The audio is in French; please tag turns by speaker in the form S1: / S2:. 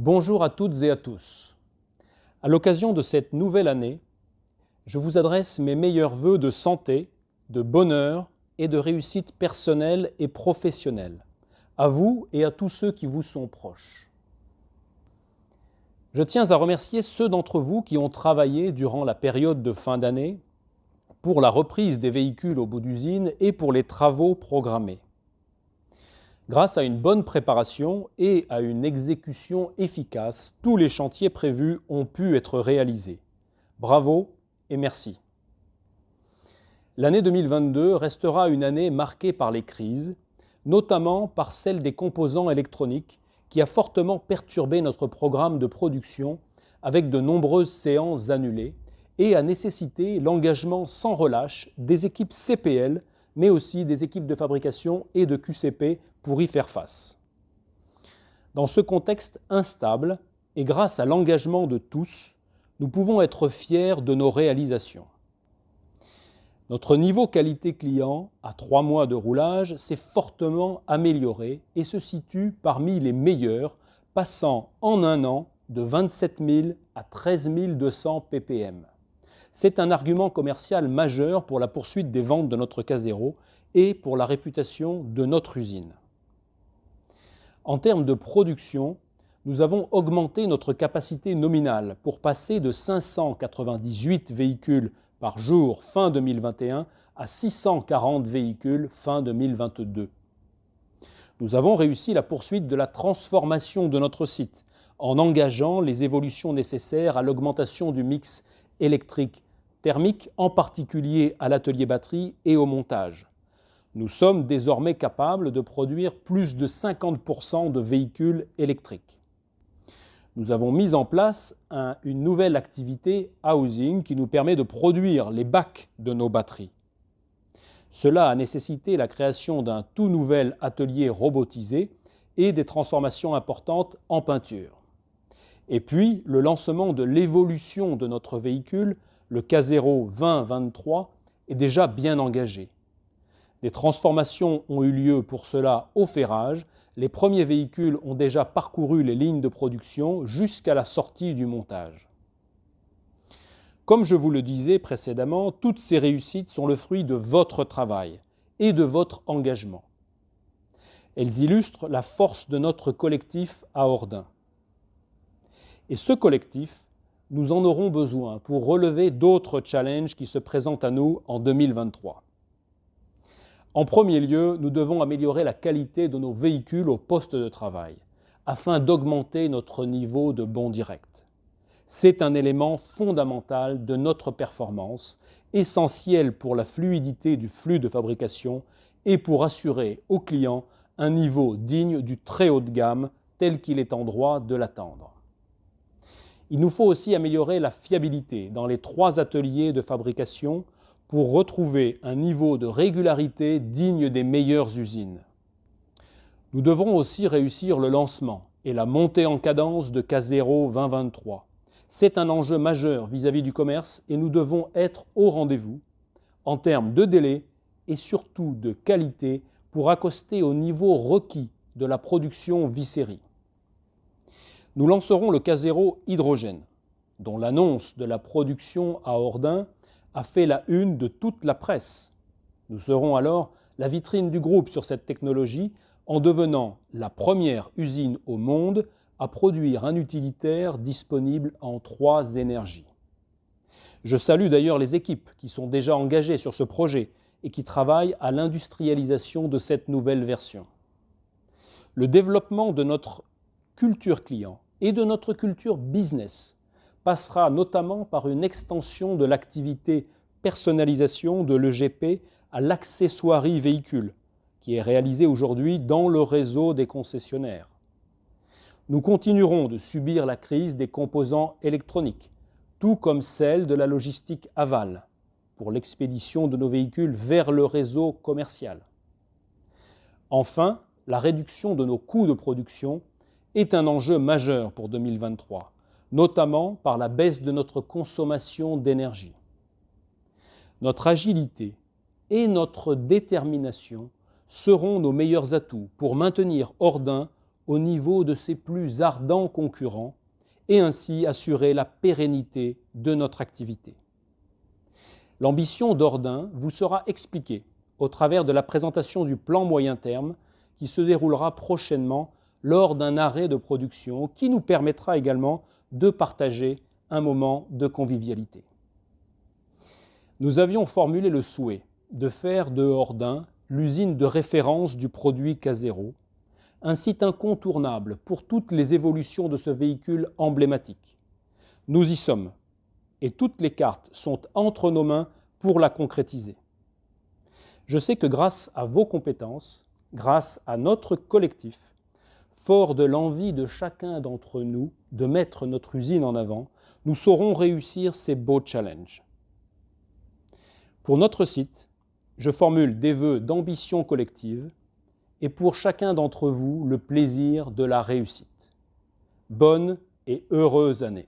S1: Bonjour à toutes et à tous. À l'occasion de cette nouvelle année, je vous adresse mes meilleurs vœux de santé, de bonheur et de réussite personnelle et professionnelle, à vous et à tous ceux qui vous sont proches. Je tiens à remercier ceux d'entre vous qui ont travaillé durant la période de fin d'année pour la reprise des véhicules au bout d'usine et pour les travaux programmés. Grâce à une bonne préparation et à une exécution efficace, tous les chantiers prévus ont pu être réalisés. Bravo et merci. L'année 2022 restera une année marquée par les crises, notamment par celle des composants électroniques qui a fortement perturbé notre programme de production avec de nombreuses séances annulées et a nécessité l'engagement sans relâche des équipes CPL, mais aussi des équipes de fabrication et de QCP pour y faire face. Dans ce contexte instable, et grâce à l'engagement de tous, nous pouvons être fiers de nos réalisations. Notre niveau qualité client, à 3 mois de roulage, s'est fortement amélioré et se situe parmi les meilleurs, passant en un an de 27 000 à 13 200 ppm. C'est un argument commercial majeur pour la poursuite des ventes de notre K0 et pour la réputation de notre usine. En termes de production, nous avons augmenté notre capacité nominale pour passer de 598 véhicules par jour fin 2021 à 640 véhicules fin 2022. Nous avons réussi la poursuite de la transformation de notre site en engageant les évolutions nécessaires à l'augmentation du mix électrique thermique, en particulier à l'atelier batterie et au montage. Nous sommes désormais capables de produire plus de 50% de véhicules électriques. Nous avons mis en place une nouvelle activité housing qui nous permet de produire les bacs de nos batteries. Cela a nécessité la création d'un tout nouvel atelier robotisé et des transformations importantes en peinture. Et puis, le lancement de l'évolution de notre véhicule, le K0 2023, est déjà bien engagé. Des transformations ont eu lieu pour cela au ferrage. Les premiers véhicules ont déjà parcouru les lignes de production jusqu'à la sortie du montage. Comme je vous le disais précédemment, toutes ces réussites sont le fruit de votre travail et de votre engagement. Elles illustrent la force de notre collectif à Ordin. Et ce collectif, nous en aurons besoin pour relever d'autres challenges qui se présentent à nous en 2023. En premier lieu, nous devons améliorer la qualité de nos véhicules au poste de travail, afin d'augmenter notre niveau de bond direct. C'est un élément fondamental de notre performance, essentiel pour la fluidité du flux de fabrication et pour assurer aux clients un niveau digne du très haut de gamme tel qu'il est en droit de l'attendre. Il nous faut aussi améliorer la fiabilité dans les 3 ateliers de fabrication pour retrouver un niveau de régularité digne des meilleures usines. Nous devrons aussi réussir le lancement et la montée en cadence de K0 2023. C'est un enjeu majeur vis-à-vis du commerce et nous devons être au rendez-vous en termes de délai et surtout de qualité pour accoster au niveau requis de la production vie-série. Nous lancerons le K0 hydrogène, dont l'annonce de la production à Ordin a fait la une de toute la presse. Nous serons alors la vitrine du groupe sur cette technologie en devenant la première usine au monde à produire un utilitaire disponible en 3 énergies. Je salue d'ailleurs les équipes qui sont déjà engagées sur ce projet et qui travaillent à l'industrialisation de cette nouvelle version. Le développement de notre culture client et de notre culture business passera notamment par une extension de l'activité personnalisation de l'EGP à l'accessoirie véhicule, qui est réalisée aujourd'hui dans le réseau des concessionnaires. Nous continuerons de subir la crise des composants électroniques, tout comme celle de la logistique aval, pour l'expédition de nos véhicules vers le réseau commercial. Enfin, la réduction de nos coûts de production est un enjeu majeur pour 2023, notamment par la baisse de notre consommation d'énergie. Notre agilité et notre détermination seront nos meilleurs atouts pour maintenir Ordin au niveau de ses plus ardents concurrents et ainsi assurer la pérennité de notre activité. L'ambition d'Ordin vous sera expliquée au travers de la présentation du plan moyen terme qui se déroulera prochainement lors d'un arrêt de production qui nous permettra également de partager un moment de convivialité. Nous avions formulé le souhait de faire de Ordin l'usine de référence du produit K0, un site incontournable pour toutes les évolutions de ce véhicule emblématique. Nous y sommes, et toutes les cartes sont entre nos mains pour la concrétiser. Je sais que grâce à vos compétences, grâce à notre collectif, fort de l'envie de chacun d'entre nous de mettre notre usine en avant, nous saurons réussir ces beaux challenges. Pour notre site, je formule des vœux d'ambition collective et pour chacun d'entre vous le plaisir de la réussite. Bonne et heureuse année.